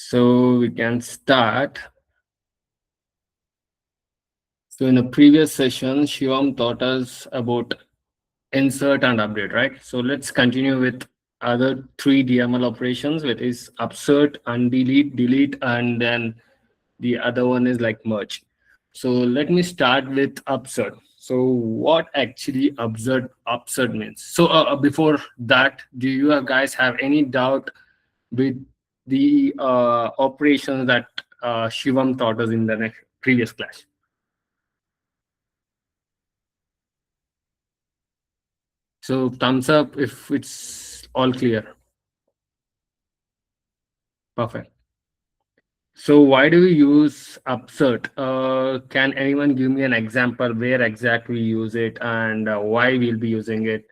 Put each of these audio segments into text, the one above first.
So we can start. So in the previous session, Shivam taught us about insert and update, right? So let's continue with other three DML operations, which is upsert, undelete, delete, and then the other one is like merge. So let me start with upsert. So what actually upsert means? So before that, do you guys have any doubt with the operations that Shivam taught us in the previous class? So thumbs up if it's all clear. Perfect. So why do we use upsert? Can anyone give me an example where exactly we use it and why we'll be using it?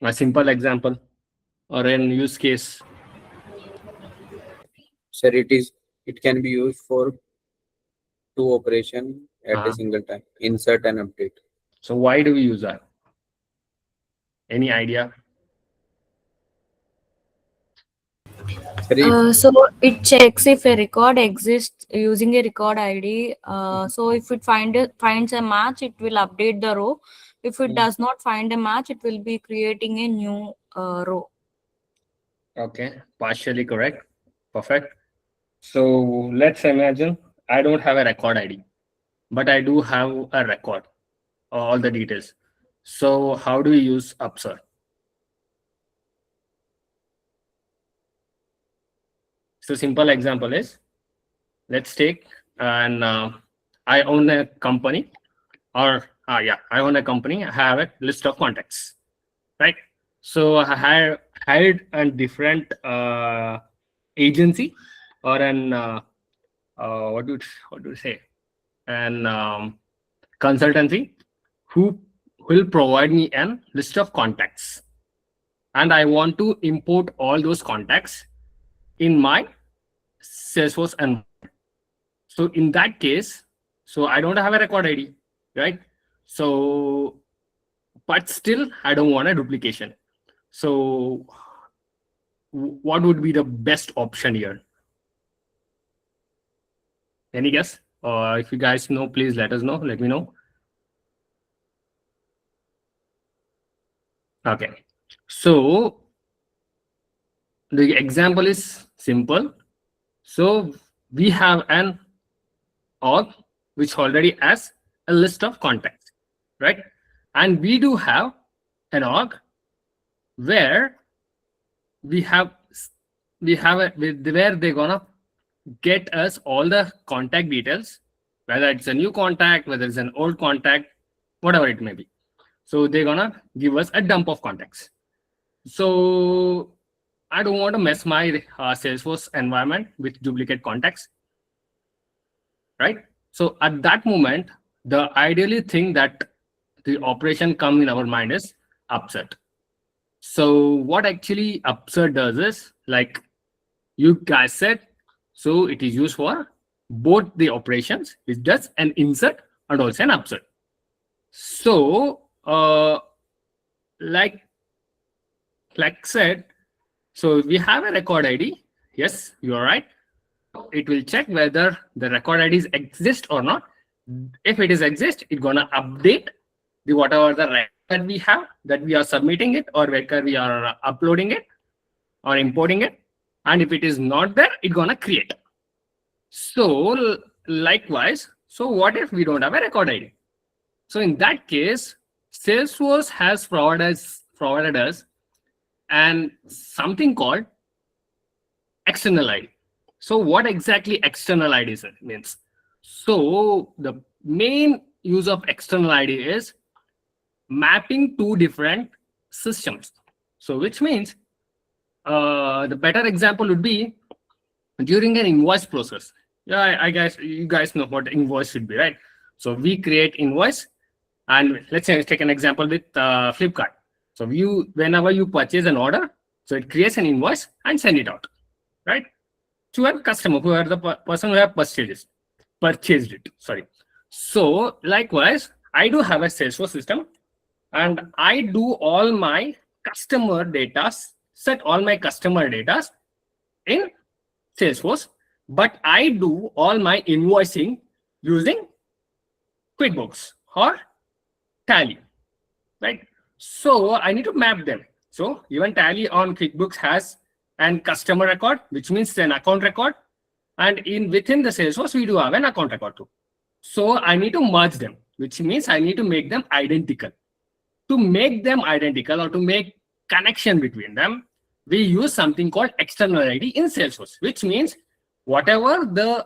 A simple example or an use case. Sir, it can be used for two operation at a single time, insert and update. So why do we use that? Any idea? Sir, So it checks if a record exists using a record ID. So if it finds a match, it will update the row. If it does not find a match, it will be creating a new row. Okay, partially correct. Perfect. So let's imagine I don't have a record ID, but I do have a record, all the details. So how do we use upsert? So simple example is, let's take and I own a company, or I own a company. I have a list of contacts, right? So I hired a different agency or an what do you say, an consultancy who will provide me a list of contacts, and I want to import all those contacts in my Salesforce environment. So in that case, so I don't have a record ID, right? So, but still, I don't want a duplication. So, what would be the best option here? Any guess? If you guys know, please let us know. Let me know. Okay. So, the example is simple. So, we have an org which already has a list of contacts, right? And we do have an org where we have where they're gonna get us all the contact details, whether it's a new contact, whether it's an old contact, whatever it may be. So they're gonna give us a dump of contacts. So I don't want to mess my Salesforce environment with duplicate contacts, right? So at that moment, the ideally thing that the operation come in our mind is upsert. So what actually upsert does is, like you guys said, so it is used for both the operations. It does an insert and also an upsert. So like said, so we have a record ID. Yes, you are right. It will check whether the record IDs exist or not. If it is exist, it's gonna update the whatever the record that we have, that we are submitting it, or whether we are uploading it or importing it. And if it is not there, it's gonna create. So likewise, so what if we don't have a record ID? So in that case, Salesforce has provided us and something called external ID. So what exactly external ID means? So the main use of external ID is mapping two different systems. So which means the better example would be during an invoice process. Yeah, I guess you guys know what invoice should be, right? So we create invoice, and let's say take an example with Flipkart. So whenever you purchase an order, so it creates an invoice and send it out, right, to a customer, who are the person who have purchased it. Sorry. So likewise, I do have a Salesforce system, and I do all my customer data set all my customer data in Salesforce, but I do all my invoicing using QuickBooks or Tally, right? So I need to map them. So even Tally on QuickBooks has an customer record, which means an account record, and within the Salesforce we do have an account record too. So I need to merge them, which means I need to make them identical. To make them identical or to make connection between them, we use something called external ID in Salesforce, which means whatever the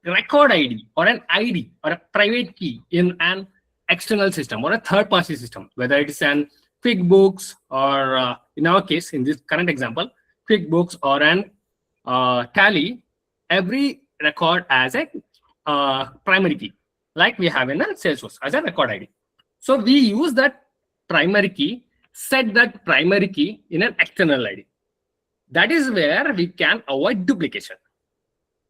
record ID or an ID or a private key in an external system or a third-party system, whether it is an QuickBooks or in our case, in this current example, QuickBooks or an Tally, every record has a primary key, like we have in a Salesforce as a record ID. So we use that primary key, set that primary key in an external ID. That is where we can avoid duplication.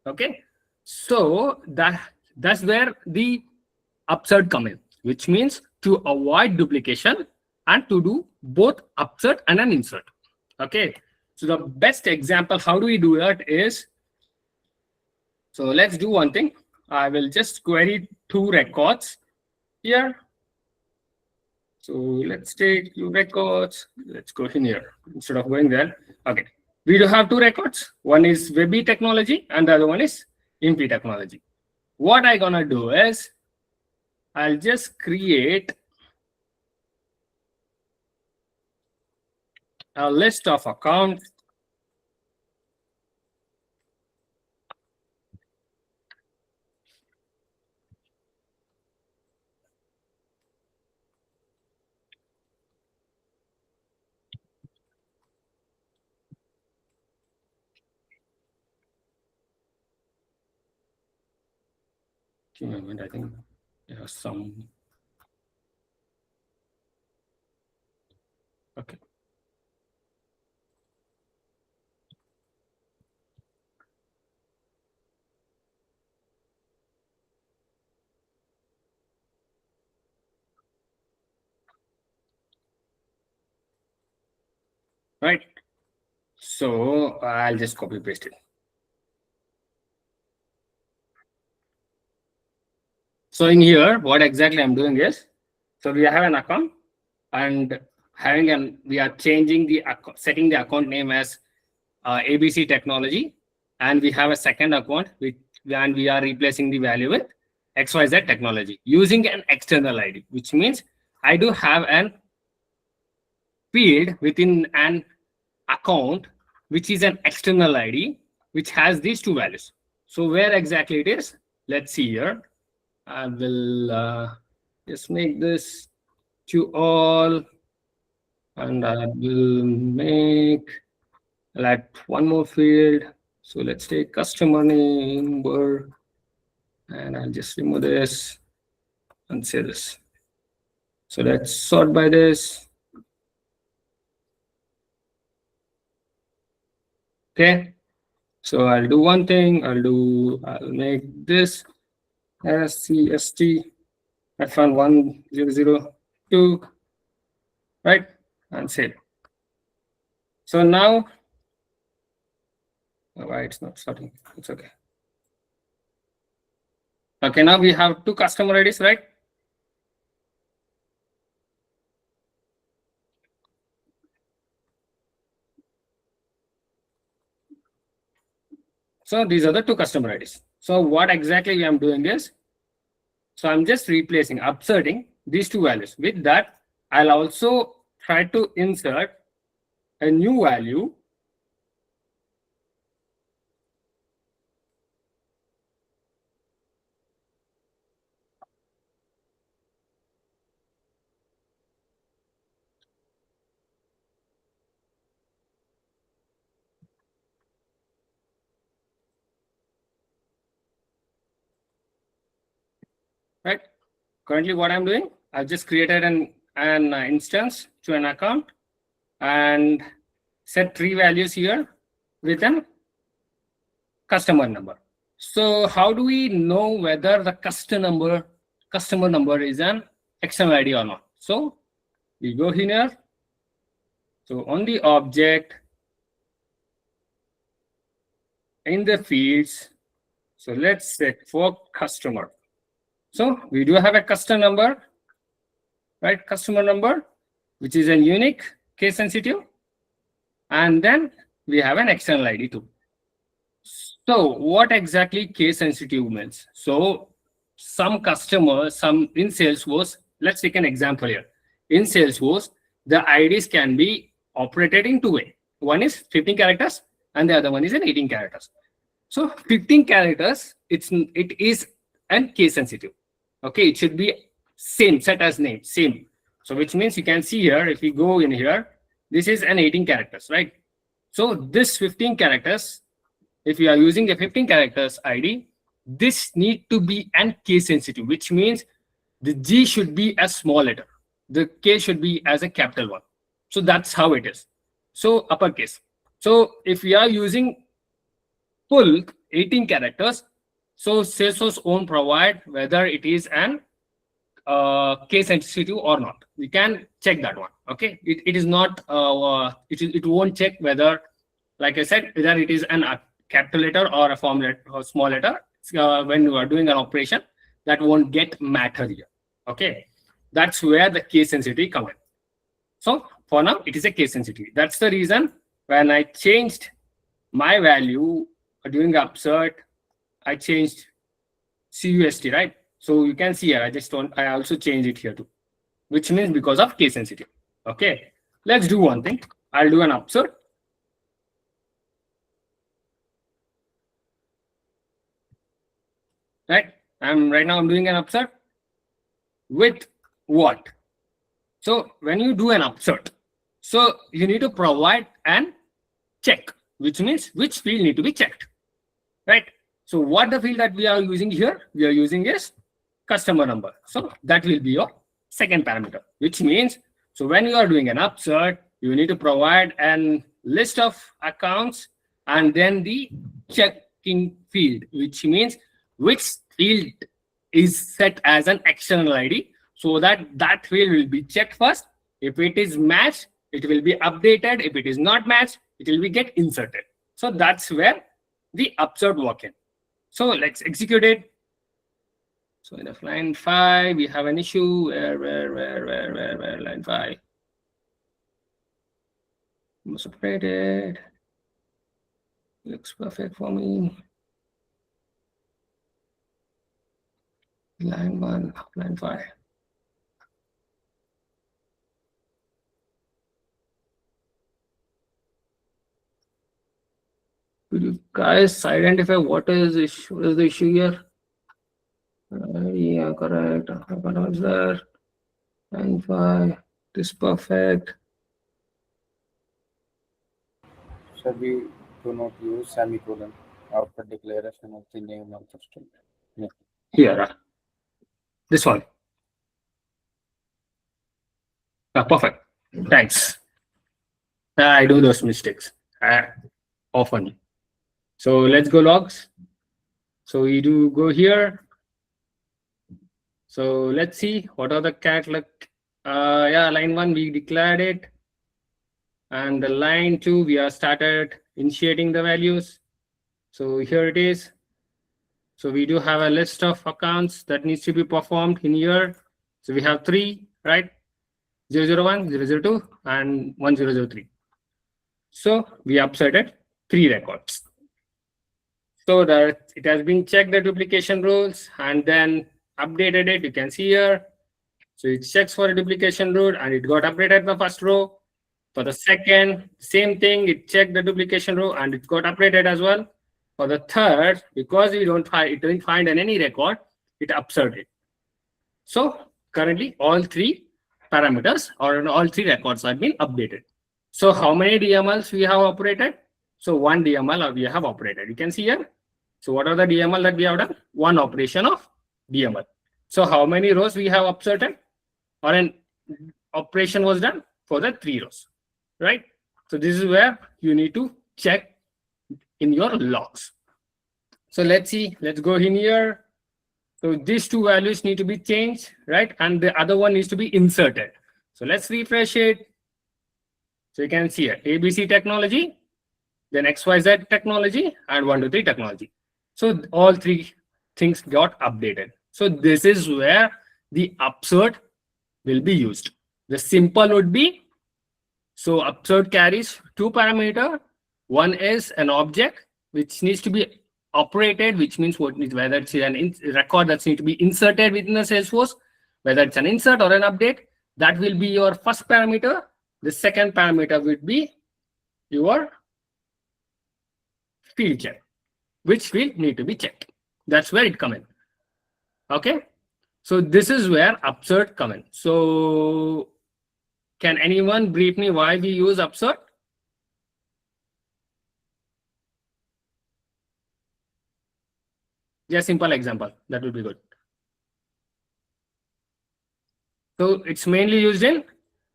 Okay, so that's where the upsert come in, which means to avoid duplication and to do both upsert and an insert. Okay, so the best example how do we do that is, so let's do one thing. I will just query 2 records here. So let's take 2 records. Let's go in here instead of going there. Okay, we do have 2 records. One is Webby Technology and the other one is Impy Technology. What I'm gonna do is I'll just create a list of accounts. I think there are some. Okay. Right. So I'll just copy paste it. So in here, what exactly I'm doing is, so we have an account and we are changing the setting the account name as ABC Technology, and we have a second account and we are replacing the value with XYZ Technology using an external ID, which means I do have an field within an account which is an external ID which has these 2 values. So where exactly it is, let's see here. I will just make this to all, and I will make like 1 more field. So let's take customer name, and I'll just remove this and say this. So let's sort by this. Okay, so I'll do one thing. I'll make this SCST F1102, right, and save. So now, why it's not sorting? It's okay. Okay, now we have 2 customer IDs, right? So these are the 2 customer IDs. So what exactly I'm doing is, so I'm just replacing, upserting these 2 values. With that, I'll also try to insert a new value . Right. Currently, what I'm doing, I've just created an instance to an account and set 3 values here with a customer number. So how do we know whether the customer number is an external ID or not? So we go here. So on the object, in the fields, so let's check for customer. So we do have a customer number, right? Customer number, which is a unique case sensitive. And then we have an external ID too. So what exactly case sensitive means? So some customers, some in Salesforce, let's take an example here. In Salesforce, the IDs can be operated in two ways. One is 15 characters and the other one is an 18 characters. So 15 characters, it is an case sensitive. Okay, it should be same, set as name, same. So which means you can see here, if we go in here, this is an 18 characters, right? So this 15 characters, if we are using a 15 characters ID, this need to be an case sensitive, which means the G should be a small letter. The K should be as a capital one. So that's how it is. So uppercase. So if we are using full 18 characters, so Salesforce won't provide whether it is an case sensitive or not. We can check that one. Okay, it is not. It won't check whether, like I said, whether it is a capital letter or a form letter or small letter. When you are doing an operation, that won't get matter here. Okay, that's where the case sensitivity comes in. So for now, it is a case sensitivity. That's the reason when I changed my value during upsert, I changed CUST, right? So you can see here, I also changed it here too, which means because of case sensitive. Okay, let's do one thing. I'll do an upsert. Right, right now I'm doing an upsert with what? So when you do an upsert, so you need to provide an check, which means which field need to be checked, right? So what the field that we are using here, we are using is customer number. So that will be your second parameter, which means, so when you are doing an upsert, you need to provide a list of accounts and then the checking field, which means which field is set as an external ID, so that that field will be checked first. If it is matched, it will be updated. If it is not matched, it will be get inserted. So that's where the upsert work in. So let's execute it. So in line 5, we have an issue. Where line 5? Must updated. Looks perfect for me. Line 1, line 5. Could you guys identify what is the issue here? Yeah, correct. What is there? Line 5. This perfect. So we do not use semicolon after declaration of the name of the string. Yeah. Here, this one. Perfect. Thanks. I do those mistakes often. So let's go logs. So we do go here. So let's see what are the cat like. Yeah, line 1 we declared it, and the line 2 we are started initiating the values. So here it is. So we do have a list of accounts that needs to be performed in here. So we have 3, right? 001, 002, and 1003. So we upserted 3 records. So that it has been checked the duplication rules and then updated it. You can see here. So it checks for a duplication rule and it got updated the first row. For the second, same thing, it checked the duplication row and it got updated as well. For the third, because it didn't find any record, it upserted. So currently all 3 parameters or all 3 records have been updated. So how many DMLs we have operated? So 1 DML we have operated. You can see here. So what are the DML that we have done? 1 operation of DML. So how many rows we have upserted or an operation was done for the 3 rows, right? So this is where you need to check in your logs. So let's see, let's go in here. So these 2 values need to be changed, right? And the other one needs to be inserted. So let's refresh it. So you can see here, ABC technology, then XYZ technology, and 1, 2, 3 technology. So all three things got updated. So this is where the upsert will be used. The simple would be, so upsert carries two parameters. One is an object which needs to be operated, which means whether it's an record that needs to be inserted within the Salesforce, whether it's an insert or an update, that will be your first parameter. The second parameter would be your field check, which will need to be checked. That's where it comes in. Okay. So this is where upsert come in. So can anyone brief me why we use upsert? Just simple example. That would be good. So it's mainly used in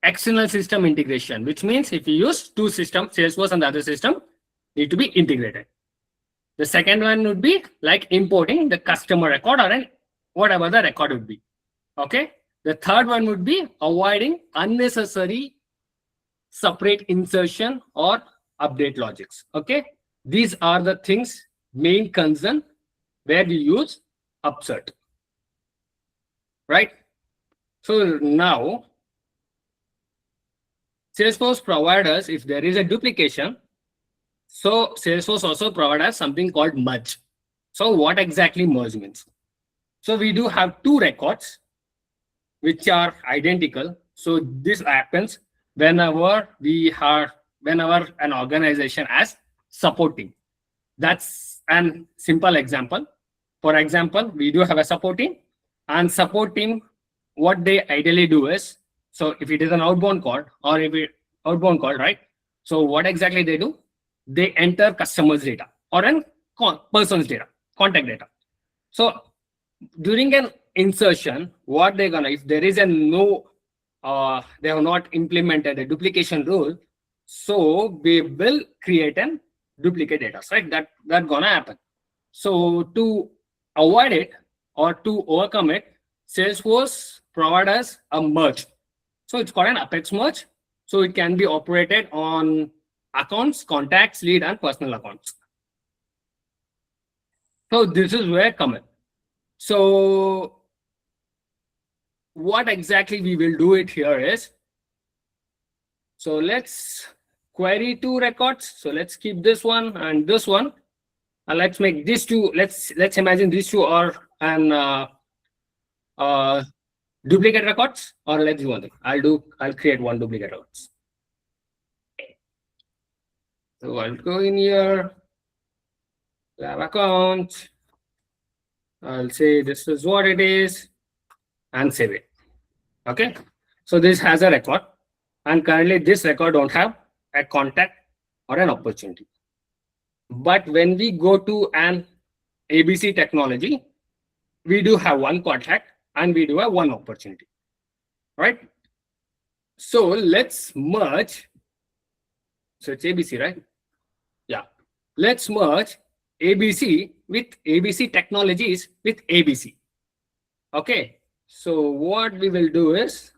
external system integration, which means if you use two systems, Salesforce and the other system, need to be integrated. The second one would be like importing the customer record or whatever the record would be. Okay. The third one would be avoiding unnecessary separate insertion or update logics. Okay. These are the things, main concern where we use upsert. Right. So now Salesforce provides us, if there is a duplication, so Salesforce also provides us something called merge. So what exactly merge means? So we do have two records which are identical. So this happens whenever an organization has support team. That's an simple example. For example, we do have a support team, and support team, what they ideally do is, so if it is an outbound call or if it outbound call, right? So what exactly they do? They enter customer's data or an person's data, contact data. So during an insertion, what they're gonna, if there is a they have not implemented a duplication rule, so we will create an duplicate data, right? That gonna happen. So to avoid it or to overcome it, Salesforce provides us a merge. So it's called an Apex merge. So it can be operated on accounts, contacts, lead, and personal accounts. So this is where come in. So what exactly we will do it here is, so let's query two records. So let's keep this one and this one, and let's make these two. Let's imagine these two are an duplicate records, or let's do one thing. I'll create one duplicate records. So I'll go in here, lab account. I'll say this is what it is and save it. Okay. So this has a record, and currently this record don't have a contact or an opportunity. But when we go to an ABC technology, we do have one contact and we do have one opportunity, right? So let's merge. So it's ABC, right? Yeah. Let's merge ABC with ABC technologies with ABC. Okay. So what we will do is,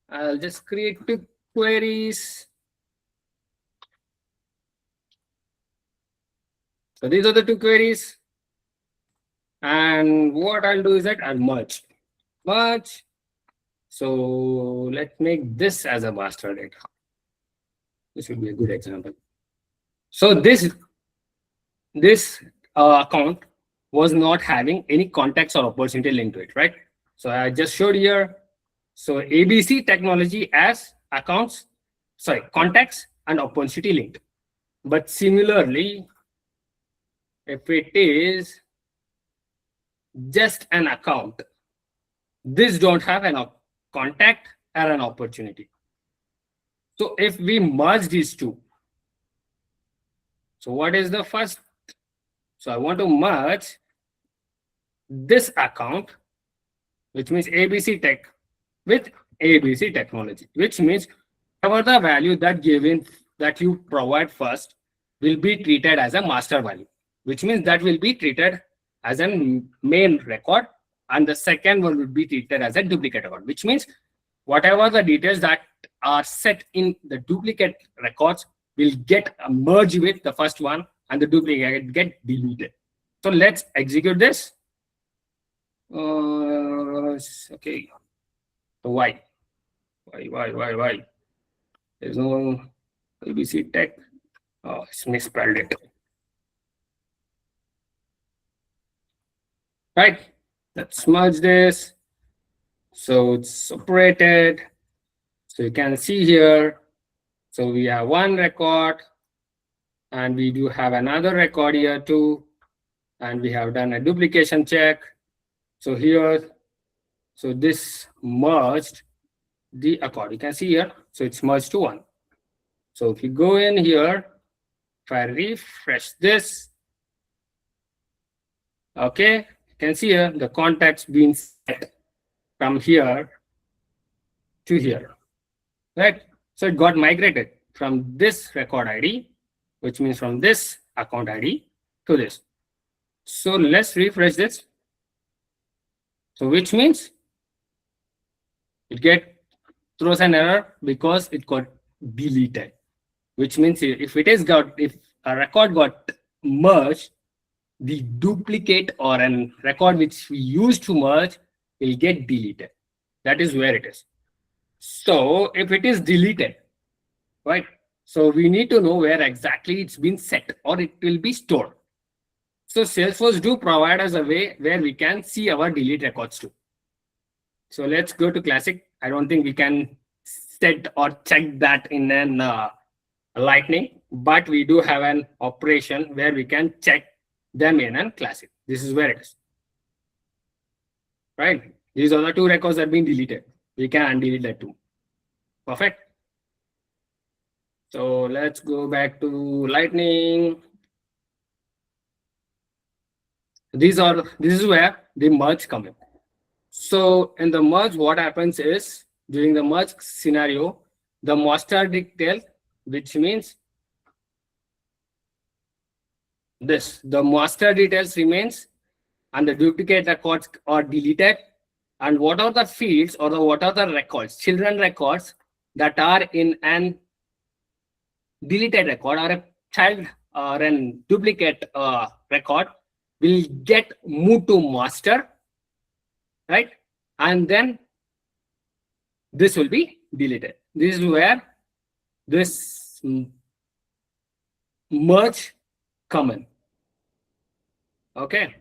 I'll just create two queries. So these are the two queries. And what I'll do is that I'll merge. So let's make this as a master data. This would be a good example. So this account was not having any contacts or opportunity linked to it, right? So I just showed here. So ABC technology as contacts and opportunity linked. But similarly, if it is just an account, this don't have an contact or an opportunity. So if we merge these two, so what is the first? So I want to merge this account, which means ABC Tech, with ABC technology, which means whatever the value that you provide first will be treated as a master value, which means that will be treated as a main record, and the second one will be treated as a duplicate record, which means whatever the details that are set in the duplicate records will get merged with the first one and the duplicate get deleted. So let's execute this. Okay. So why? There's no ABC tech. Oh, it's misspelled it. Right. Let's merge this. So it's separated. So you can see here. So we have one record and we do have another record here too. And we have done a duplication check. So here, so this merged the record. You can see here. So it's merged to one. So if you go in here, if I refresh this, okay, you can see here the context being set from here to here, right? So it got migrated from this record ID, which means from this account ID to this. So let's refresh this. So which means it throws an error because it got deleted, which means if a record got merged, the duplicate or a record which we used to merge will get deleted. That is where it is. So if it is deleted, right? So we need to know where exactly it's been set or it will be stored. So Salesforce do provide us a way where we can see our delete records too. So let's go to Classic. I don't think we can set or check that in an Lightning, but we do have an operation where we can check them in a Classic. This is where it is. Right? These are the two records that have been deleted. We can undelete that too. Perfect. So let's go back to Lightning. This is where the merge come in. So in the merge, what happens is during the merge scenario, the master detail, which means this, the master details remains and the duplicate records are deleted. And what are the fields or what are the records, children records that are in an deleted record or a child or a duplicate record will get moved to master, right? And then this will be deleted. This is where this merge come in. Okay.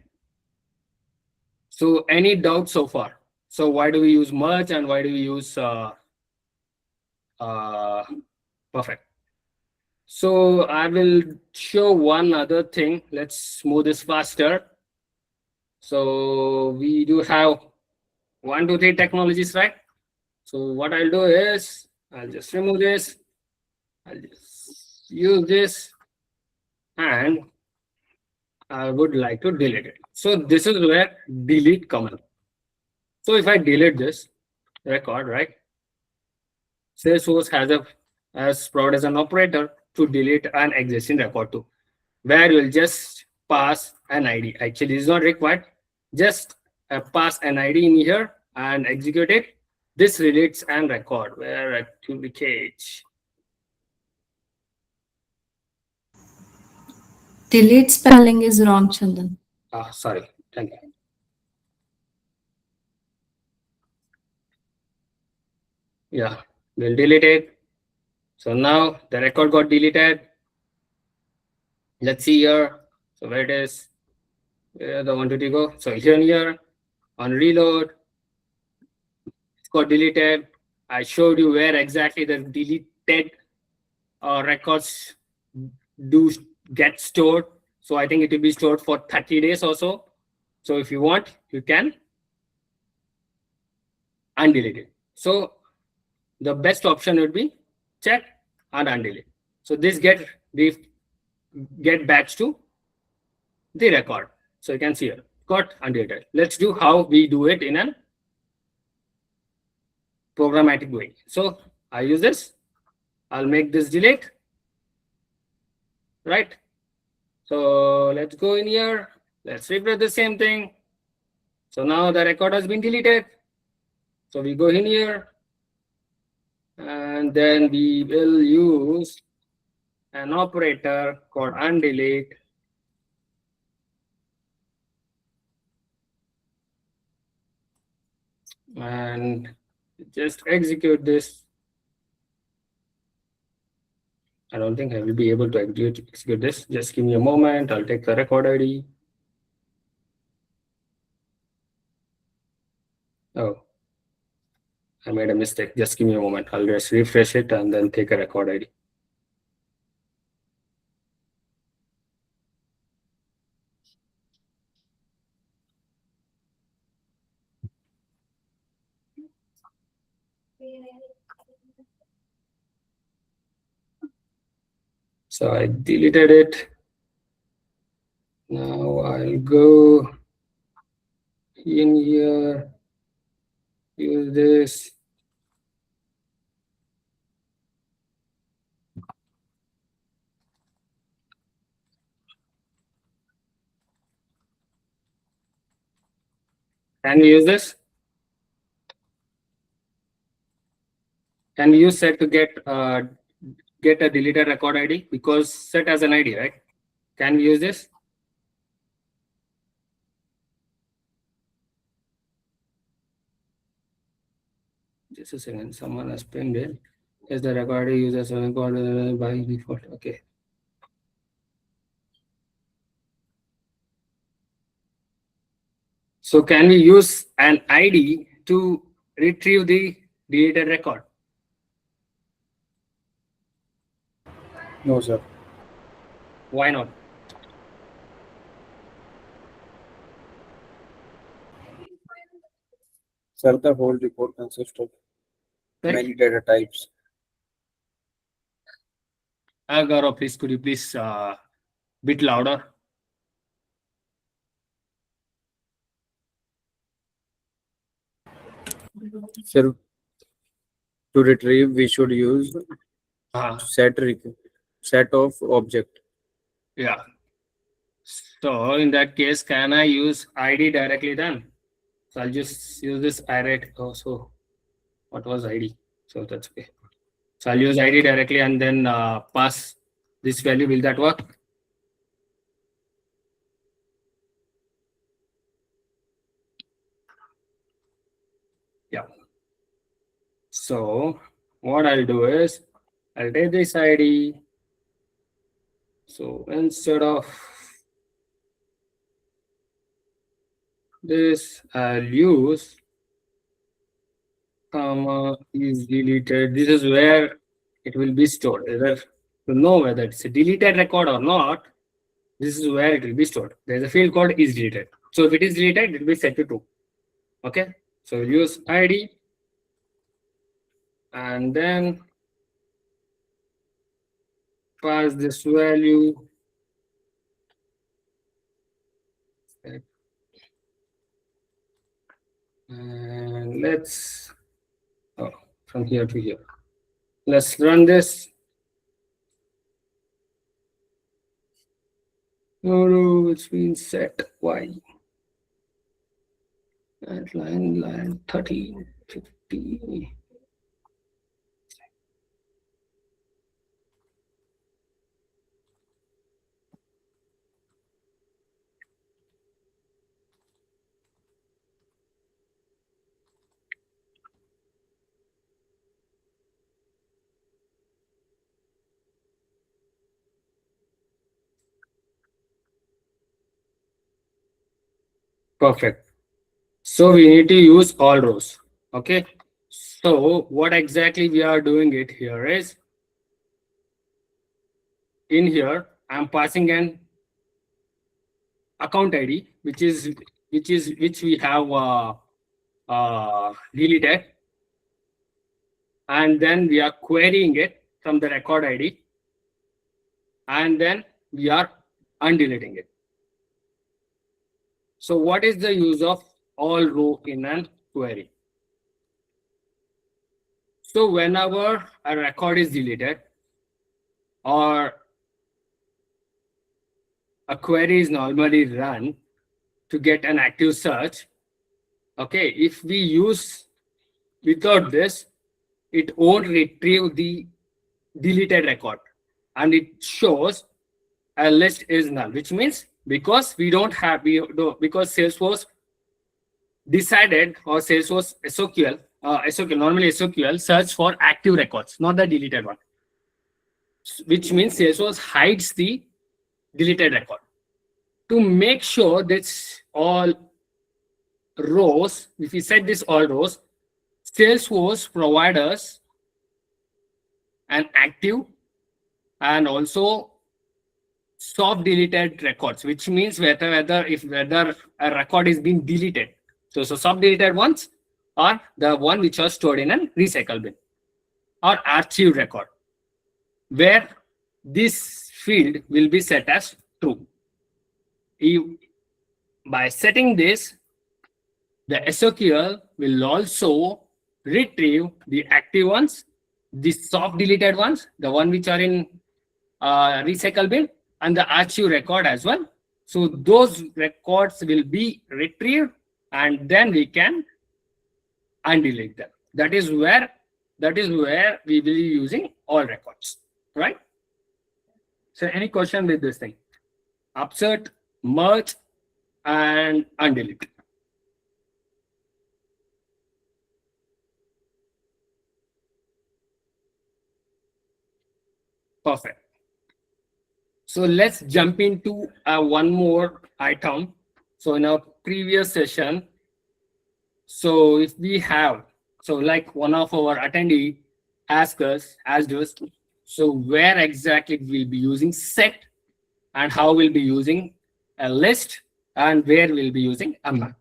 So any doubt so far? So why do we use merge and why do we use perfect? So I will show one other thing. Let's move this faster. So we do have 1, 2, 3 technologies, right? So what I'll do is I'll just remove this. I'll just use this and I would like to delete it. So this is where delete comes in. So if I delete this record, right? Salesforce has provided as an operator to delete an existing record too, where you'll just pass an ID. Actually, it's not required. Just pass an ID in here and execute it. This deletes an record where it will be cage. Delete spelling is wrong, Chandan. Sorry. Thank you. Yeah, we'll delete it. So now the record got deleted. Let's see here. So where it is, where the 1, 2, 3 go. So here on reload, it's got deleted. I showed you where exactly the deleted records do get stored. So I think it will be stored for 30 days or so. So if you want, you can undelete it. So the best option would be check and undelete. So this get back to the record. So you can see here, got undeleted. Let's do how we do it in a programmatic way. So I use this. I'll make this delete. Right. So let's go in here. Let's refresh the same thing. So now the record has been deleted. So we go in here. And then we will use an operator called undelete. And just execute this. I don't think I will be able to execute this. Just give me a moment. I'll take the record ID. Oh, I made a mistake. Just give me a moment. I'll just refresh it and then take a record ID. So I deleted it. Now I'll go in here, use this. Can we use this? Can we use set to get a deleted record ID? Because set as an ID, right? Can we use this? Just a second. Someone has pinged it. Is the record ID user record by default? Okay. So can we use an ID to retrieve the deleted record? No, sir. Why not? Sir, the whole report consists of many data types. Gaurav, please, could you please bit louder? Sir, to retrieve, we should use set of object. Yeah. So in that case, can I use ID directly then? So I'll just use this array. Oh, so what was ID? So that's okay. So I'll use ID directly and then pass this value. Will that work? Yeah. So what I'll do is I'll take this ID. So instead of this, I'll use comma is deleted. This is where it will be stored. Either to know whether it's a deleted record or not, this is where it will be stored. There's a field called is deleted. So if it is deleted, it will be set to true. Okay. So we'll use ID and then pass this value. And let's from here to here. Let's run this. No, it's been set. Why? At line 13, 50. Perfect. So we need to use all rows. Okay. So what exactly we are doing it here is in here, I'm passing an account ID, which we have deleted. And then we are querying it from the record ID. And then we are undeleting it. So what is the use of all row in a query? So whenever a record is deleted or a query is normally run to get an active search, okay, if we use without this, it won't retrieve the deleted record, and it shows a list is null, which means because because Salesforce decided, or Salesforce SOQL, normally SOQL search for active records, not the deleted one, which means Salesforce hides the deleted record. To make sure that's all rows, if we set this all rows, Salesforce provides us an active and also soft deleted records, which means whether a record is being deleted. So soft deleted ones are the one which are stored in a recycle bin or archive record, where this field will be set as true. By setting this, the SOQL will also retrieve the active ones, the soft deleted ones, the one which are in recycle bin, and the archive record as well. So those records will be retrieved, and then we can undelete them. That is where we will be using all records, right? So any question with this thing? Upsert, merge, and undelete. Perfect. So let's jump into one more item. So in our previous session, so if we have, so like one of our attendee asked us, so where exactly we'll be using set, and how we'll be using a list, and where we'll be using a map.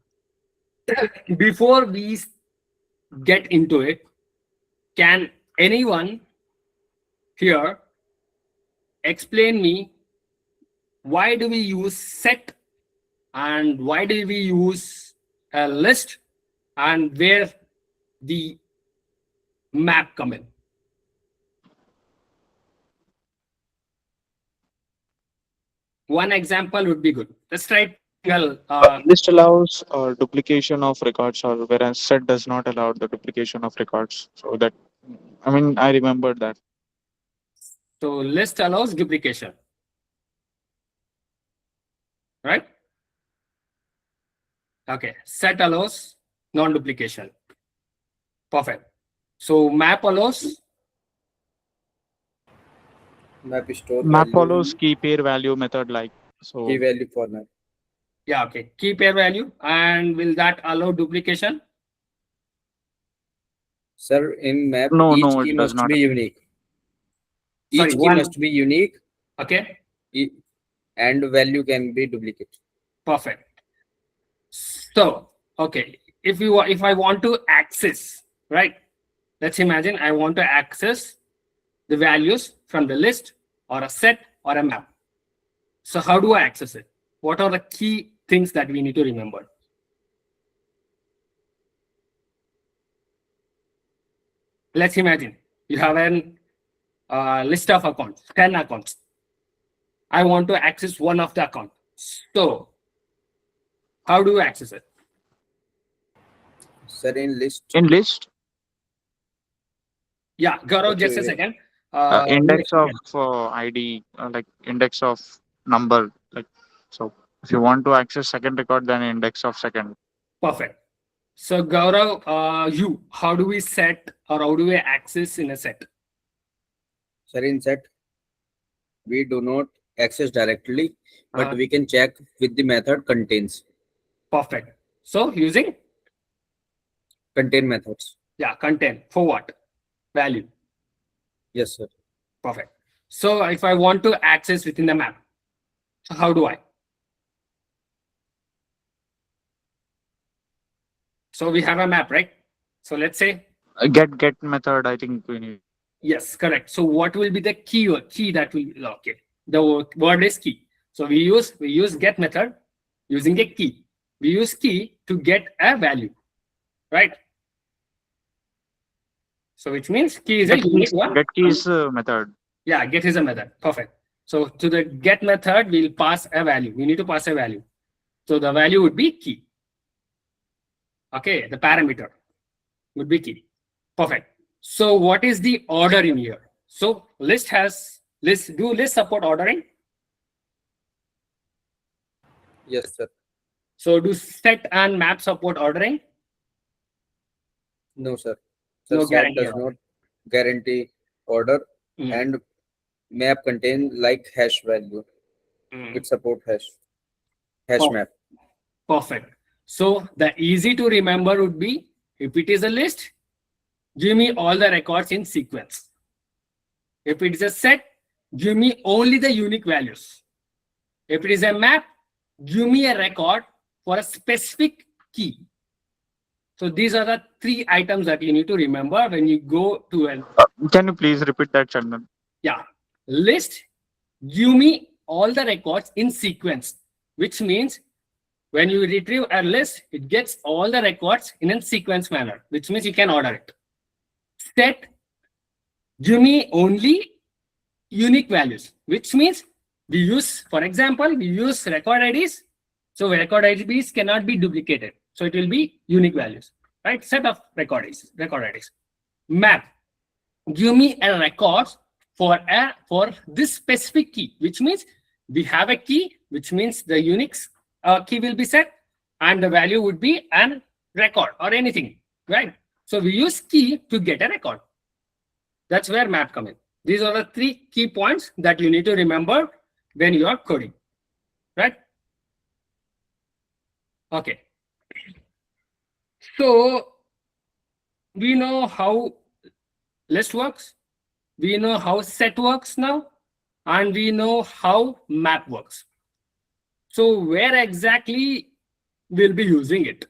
Before we get into it, can anyone here explain me why do we use set, and why do we use a list, and where the map come in? One example would be good. Let's try. List allows duplication of records, or whereas set does not allow the duplication of records. So that, I mean, I remembered that. So list allows duplication, right? Okay. Set allows non-duplication. Perfect. So map allows. Map store Map value follows in key pair value method, like so. key value format. Yeah, okay. Key pair value, and will that allow duplication? Sir, in map, No, each no, key it does must not. be unique. Each Sorry, key one- must be unique, Okay. and value can be duplicate. Perfect. So, okay, if I want to access, right? Let's imagine I want to access the values from the list or a set or a map. So how do I access it? What are the key things that we need to remember? Let's imagine you have a list of accounts, 10 accounts. I want to access one of the accounts. So how do you access it? Sir, in list, In list, Yeah, Gaurav, Okay, just a wait. second. index yeah. of ID, like index of number. Like, so if you want to access second record, then index of second. Perfect. So Gaurav, how do we set, or how do we access in a set? sir, in set, we do not access directly, but Uh-huh. we can check with the method contains. Perfect. So using, Contain methods. yeah, content for what? Value. Yes, sir. Perfect. So if I want to access within the map, so how do I? So we have a map, right? So let's say, Get method, I think we need. yes, correct. So what will be the key that will be, okay. The word is key. So we use get method using a key. We use key to get a value, right? So which means key is a unique one. Get key is method. Yeah, get is a method. Perfect. So to the get method, we'll pass a value. We need to pass a value. So the value would be key. Okay, the parameter would be key. Perfect. So what is the order in here? So list support ordering? Yes, sir. So do set and map support ordering? No, sir. Sir, No set guarantee does at all. not guarantee order, Mm. and map contain like hash value. Mm. It support hash Oh. map. Perfect. So the easy to remember would be, if it is a list, give me all the records in sequence. If it is a set, give me only the unique values. If it is a map, give me a record for a specific key. So these are the three items that you need to remember when you go to an Can you please repeat that, Chandan? list. Give me all the records in sequence, which means when you retrieve a list, it gets all the records in a sequence manner, which means you can order it. Set, give me only unique values, which means we use, for example, we use record IDs. So record IDs cannot be duplicated. So it will be unique values, right? Set of record IDs. Map, give me a record for this specific key, which means we have a key, which means the Unix key will be set, and the value would be an record or anything, right? So we use key to get a record. That's where map comes in. These are the three key points that you need to remember when you are coding, right? Okay. So we know how list works. We know how set works now, and we know how map works. So where exactly we'll be using it?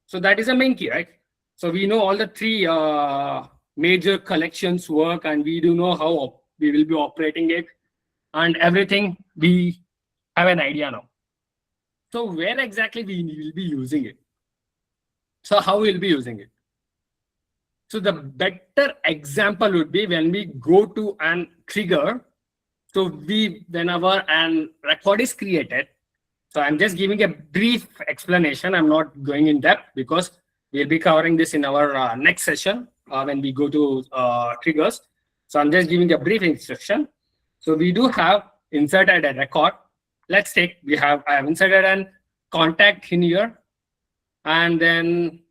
So that is a main key, right? So we know all the three major collections work, and we do know how we will be operating it, and everything we have an idea now. So where exactly we will be using it? So how we'll be using it? So the better example would be when we go to an trigger. So whenever an record is created, so I'm just giving a brief explanation. I'm not going in depth because we'll be covering this in our next session when we go to triggers. So I'm just giving a brief instruction. So we do have inserted a record. Let's take, I have inserted an contact in here, and then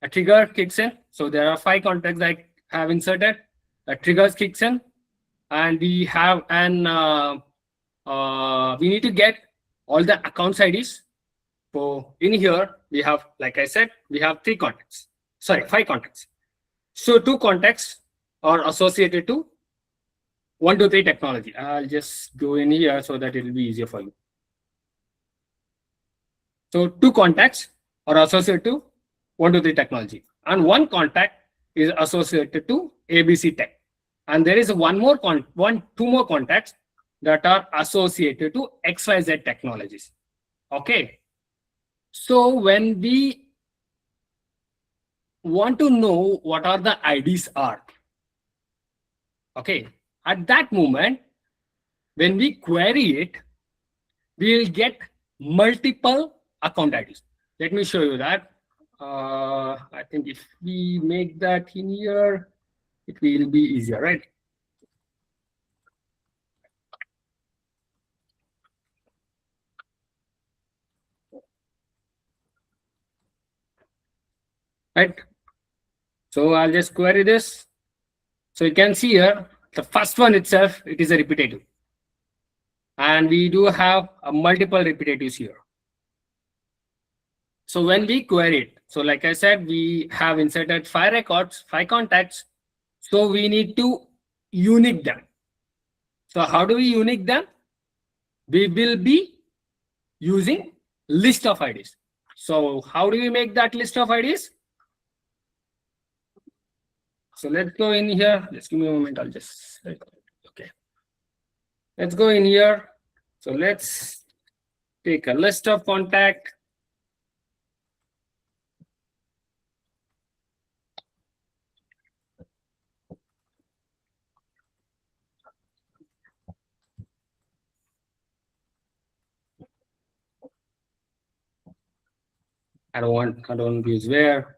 a trigger kicks in. So there are 5 contacts I have inserted. A trigger kicks in, and we have an we need to get all the accounts IDs. So in here we have, like I said, we have 5 contacts. So 2 contacts are associated to 123 technology. I'll just go in here so that it will be easier for you. So 2 contacts are associated to 123 technology, and 1 contact is associated to ABC Tech. And there is two more contacts that are associated to XYZ technologies. Okay. So when we want to know what are the IDs are, okay, at that moment, when we query it, we will get multiple account IDs. Let me show you that. I think if we make that in here, it will be easier, right? Right. So I'll just query this. So you can see here, the first one itself, it is a repetitive. And we do have multiple repetitives here. So when we query it, so like I said, we have inserted 5 records, 5 contacts. So we need to unique them. So how do we unique them? We will be using list of IDs. So how do we make that list of IDs? So let's go in here. Just give me a moment. I'll just, okay. Let's go in here. So let's take a list of contact. I don't use where.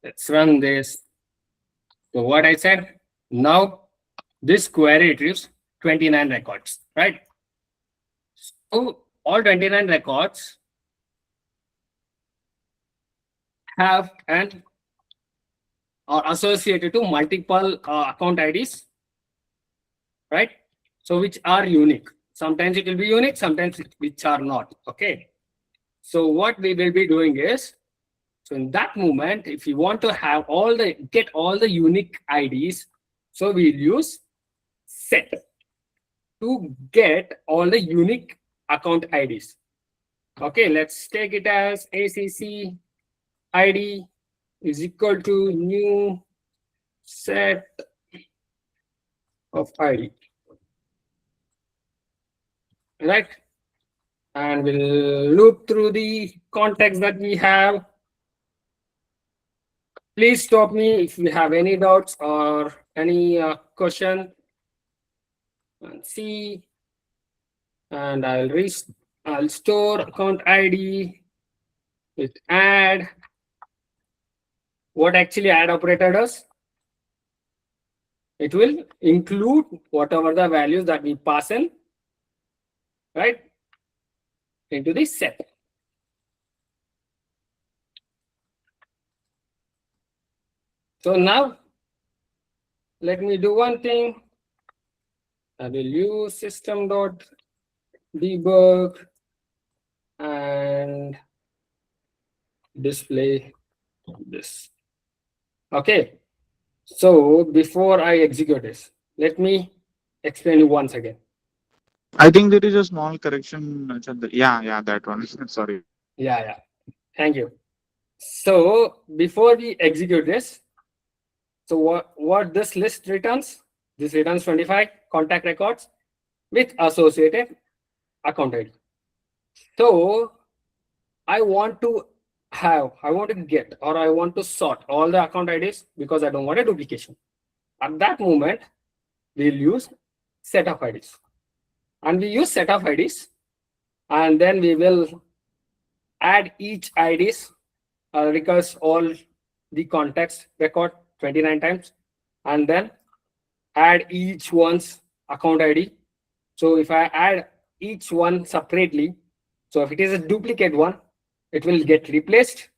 Let's run this. So what I said, now this query retrieves 29 records, right? So all 29 records have an or associated to multiple account IDs, right? So which are unique. Sometimes it will be unique, sometimes which are not. Okay. So what we will be doing is, so in that moment, if you want to have get all the unique IDs, so we'll use set to get all the unique account IDs. Okay, let's take it as ACC ID is equal to new set of ID, right? And we'll loop through the context that we have. Please stop me if you have any doubts or any question. And see, and I'll store account ID with add. What actually add operator does? It will include whatever the values that we pass in, right, into the set. So now let me do one thing. I will use system.debug and display this. Okay. So before I execute this, let me explain you once again. I think there is a small correction, Chandra. Yeah, that one. Sorry. Yeah. Thank you. So before we execute this, so what this list returns? This returns 25 contact records with associated account ID. So I want to get, or I want to sort all the account IDs because I don't want a duplication. At that moment, we'll use set of IDs. And we use set of IDs, and then we will add each IDs because all the context record 29 times, and then add each one's account ID. So if I add each one separately, so if it is a duplicate one, it will get replaced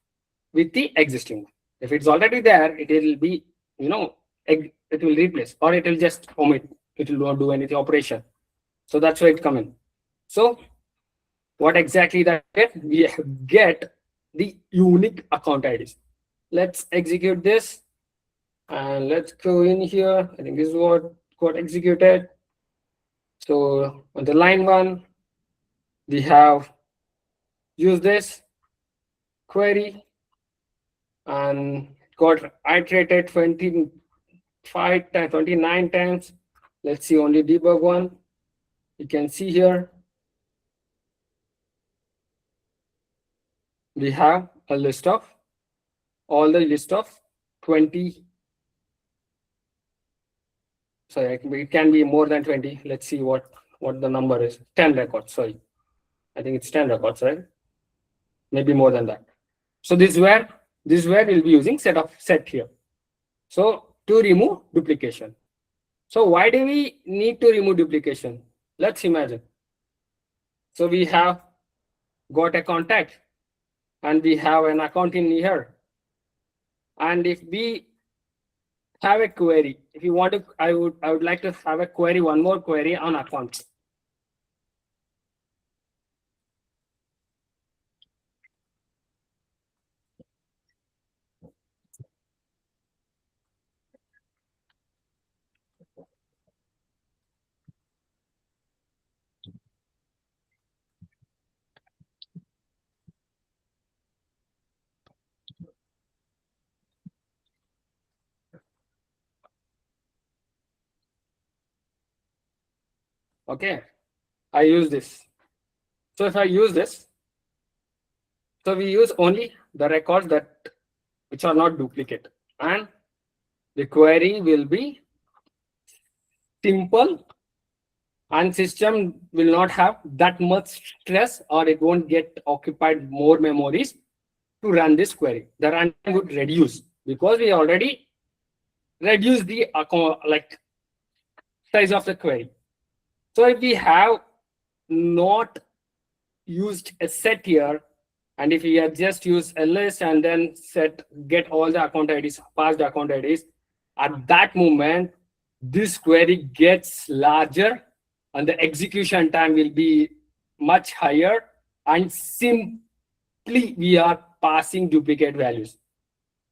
with the existing one. If it's already there, it will be, it will replace, or it will just omit. It will not do anything operation. So that's why it come in. So what exactly that get? We get the unique account IDs. Let's execute this. And let's go in here. I think this is what got executed. So on the line 1, we have used this query and got iterated 29 times. Let's see only debug one. You can see here we have a list of all the list of 20. Sorry, it can be more than 20. Let's see what the number is. 10 records. Sorry, I think it's 10 records, right? Maybe more than that. So this is where we'll be using set here. So to remove duplication. So why do we need to remove duplication? Let's imagine. So we have got a contact and we have an account in here. And if we have a query, if you want to, I would like to have a query, one more query on accounts. Okay, I use this. So if I use this, so we use only the records which are not duplicate, and the query will be simple, and system will not have that much stress, or it won't get occupied more memories to run this query. The runtime would reduce because we already reduce the like size of the query. So if we have not used a set here, and if we have just used a list and then get all the account IDs, passed account IDs, at that moment, this query gets larger and the execution time will be much higher, and simply we are passing duplicate values,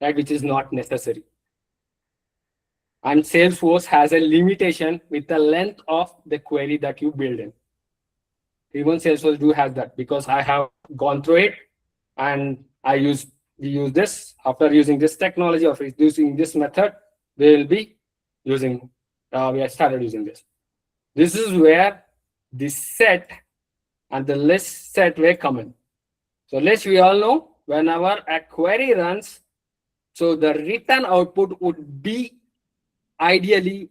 right, which is not necessary. And Salesforce has a limitation with the length of the query that you build in. Even Salesforce do have that, because I have gone through it and we use this. After using this technology, or using this method, we will be using, we have started using this. This is where the set and the list set were common. So list, we all know, whenever a query runs, so the return output would be ideally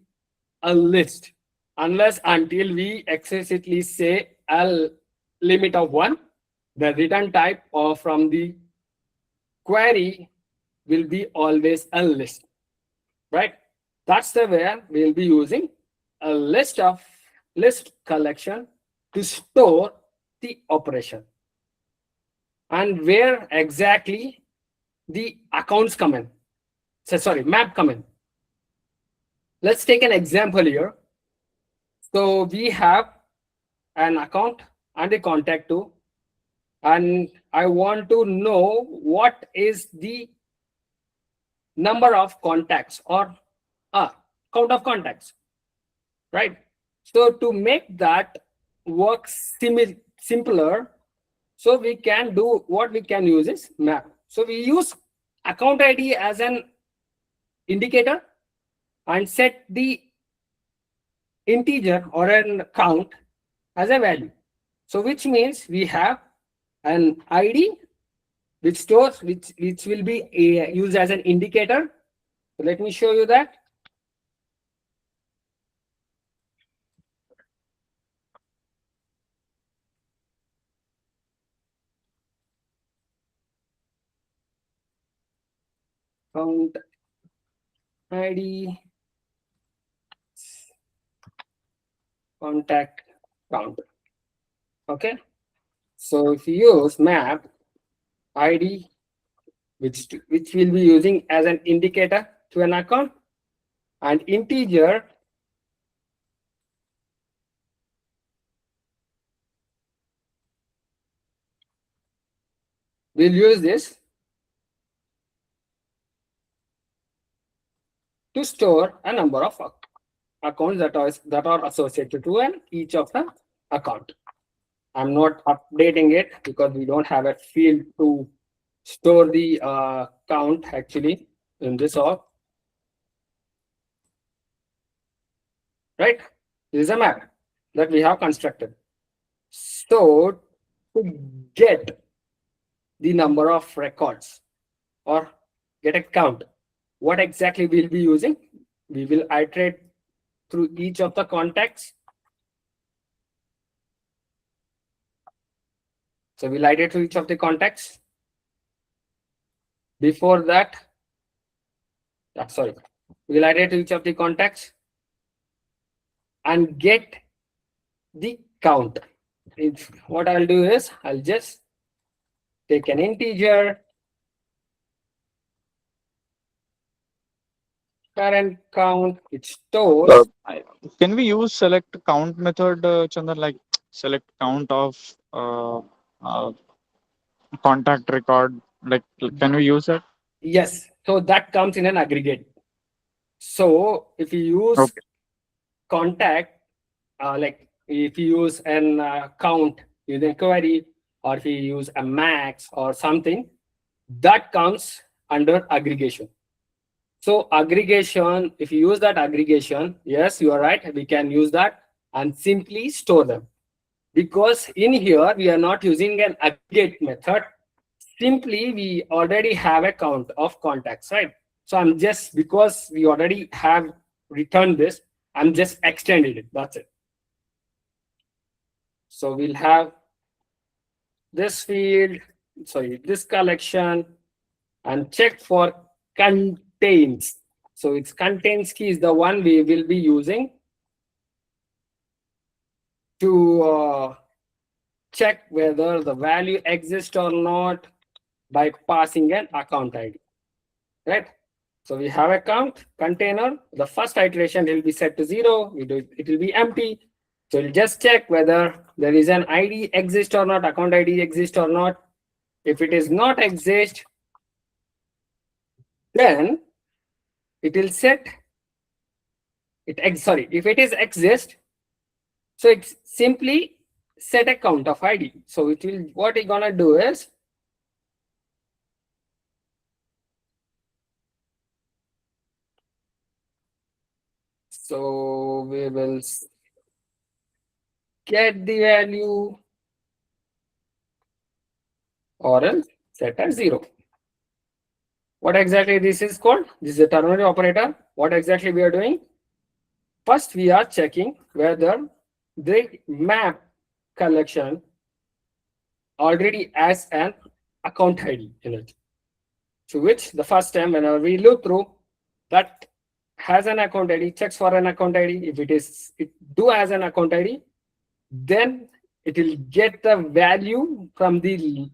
a list, unless until we explicitly say a limit of 1, the return type or from the query will be always a list, right? That's the way we'll be using a list collection to store the operation. And where exactly the accounts come in, map come in. Let's take an example here. So we have an account and a contact too, and I want to know what is the number of contacts or count of contacts, right? So to make that work simpler, so we can do what we can use is map. So we use account ID as an indicator and set the integer or an count as a value. So which means we have an ID which stores, which will be used as an indicator. So let me show you that. Count ID contact count. Okay, so if you use map ID, which we'll be using as an indicator to an account, and integer we'll use this to store a number of accounts that are associated to each of the account. I'm not updating it because we don't have a field to store the count actually in this org. Right? This is a map that we have constructed. So to get the number of records or get a count, what exactly we'll be using? We will iterate through each of the contacts. So we'll iterate through each of the contacts. Before that, we'll iterate to each of the contacts and get the count. What I'll do is I'll just take an integer, current count, it stores. Can we use select count method, Chandan, like select count of contact record? Like, can we use that? Yes, so that comes in an aggregate. So if you use contact, like if you use an count using query, or if you use a max or something, that comes under aggregation. So aggregation, if you use that aggregation, yes, you are right, we can use that and simply store them. Because in here, we are not using an aggregate method. Simply, we already have a count of contacts, right? So I'm just, because we already have returned this, I'm just extending it, that's it. So we'll have this field, this collection, and check for contains. So its contains key is the one we will be using to check whether the value exists or not by passing an account ID, right? So we have account container. The first iteration will be set to 0. It will be empty. So we'll just check whether there is an ID exist or not, account ID exist or not. If it is not exist, then it will set it. Sorry, if it is exist, so it's simply set a count of ID. So it will, what it's gonna do is, so we will get the value or else set as 0. What exactly this is called? This is a ternary operator. What exactly we are doing? First, we are checking whether the map collection already has an account ID in it. So which the first time whenever we look through, that has an account ID, checks for an account ID. If it do has an account ID, then it will get the value from the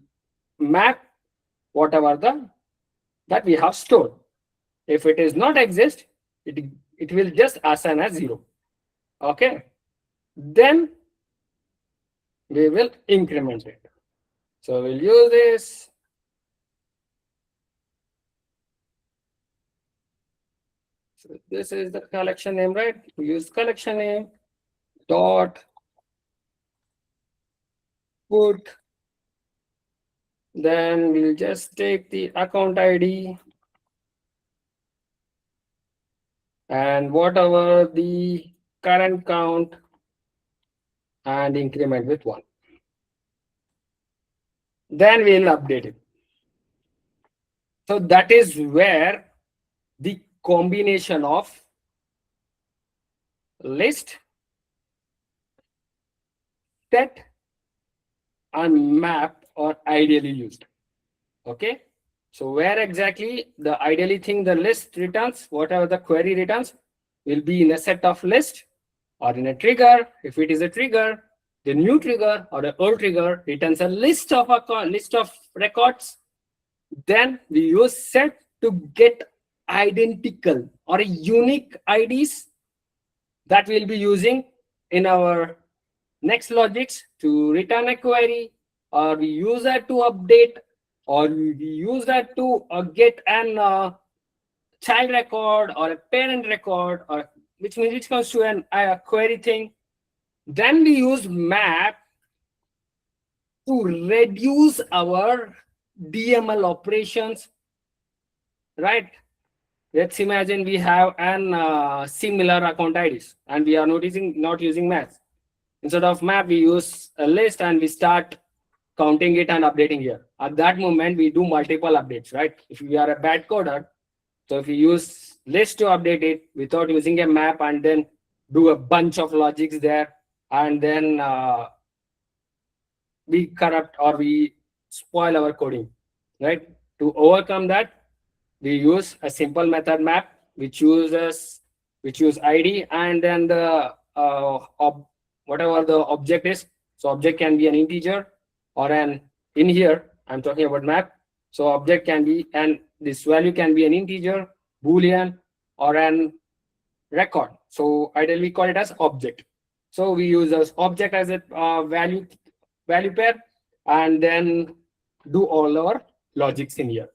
map, whatever that we have stored. If it is not exist, it will just assign as 0. Okay. Then we will increment it. So we'll use this. So this is the collection name, right? We use collection name dot put. Then we'll just take the account ID and whatever the current count and increment with 1. Then we'll update it. So that is where the combination of list, set, and map are ideally used. Okay. So where exactly the ideally thing the list returns, whatever the query returns, will be in a set of list or in a trigger. If it is a trigger, the new trigger or the old trigger returns a list of records. Then we use set to get identical or unique IDs that we'll be using in our next logics to return a query, or we use that to update, or we use that to get an child record or a parent record, or which comes to an query thing. Then we use map to reduce our DML operations, right? Let's imagine we have an similar account IDs and we are not using maps. Instead of map, we use a list and we start counting it and updating here. At that moment, we do multiple updates, right? If we are a bad coder, so if we use list to update it without using a map and then do a bunch of logics there, and then we corrupt or we spoil our coding, right? To overcome that, we use a simple method map, which use ID and then the whatever the object is. So object can be an integer or in here, I'm talking about map. So object can be, and this value can be an integer, Boolean, or an record. So ideally we call it as object. So we use this object as a value pair and then do all our logics in here.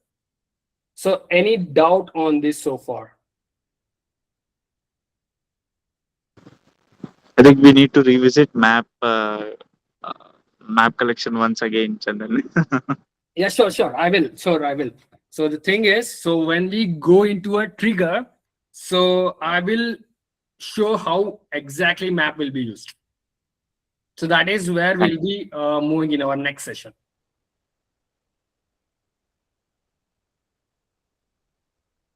So any doubt on this so far? I think we need to revisit map collection once again, Chandan. Yeah, sure. I will. So the thing is, so when we go into a trigger, so I will show how exactly map will be used. So that is where we'll be moving in our next session.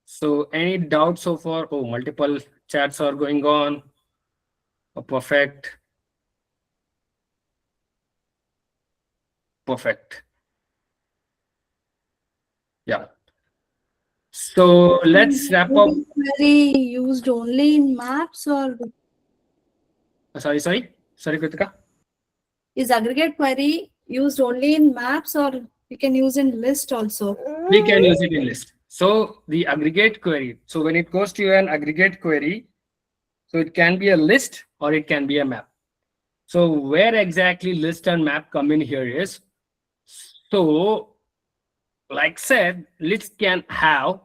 So any doubt so far? Oh, multiple chats are going on. Oh, perfect. Yeah. So let's wrap up. Query used only in maps, or Sorry, Kritika. is aggregate query used only in maps, or we can use in list also? We can use it in list. So the aggregate query. So when it goes to an aggregate query, so it can be a list or it can be a map. So where exactly list and map come in here is, so like said, list can have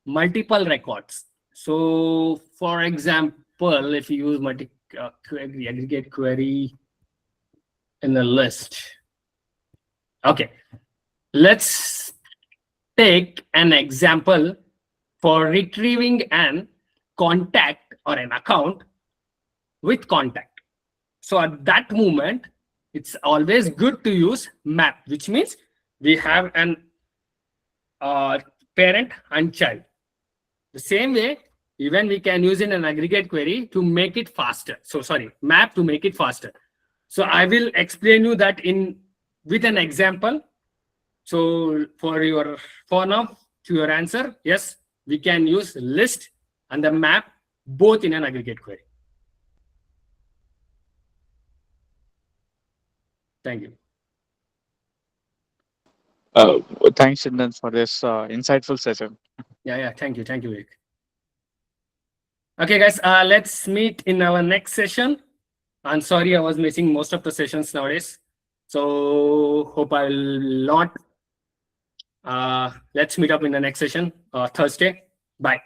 multiple records. So for example, if you use aggregate query in a list. Okay, let's take an example for retrieving an contact or an account with contact. So at that moment, it's always good to use map, which means we have an parent and child. The same way, even we can use in an aggregate query to make it faster. So sorry, map to make it faster. So I will explain you that with an example. So for now, to your answer, yes, we can use list and the map both in an aggregate query. Thank you. Thanks, Chindan, for this insightful session. Yeah. Thank you, Vivek. Okay, guys, let's meet in our next session. I'm sorry I was missing most of the sessions nowadays. So hope I will not. Let's meet up in the next session, Thursday. Bye.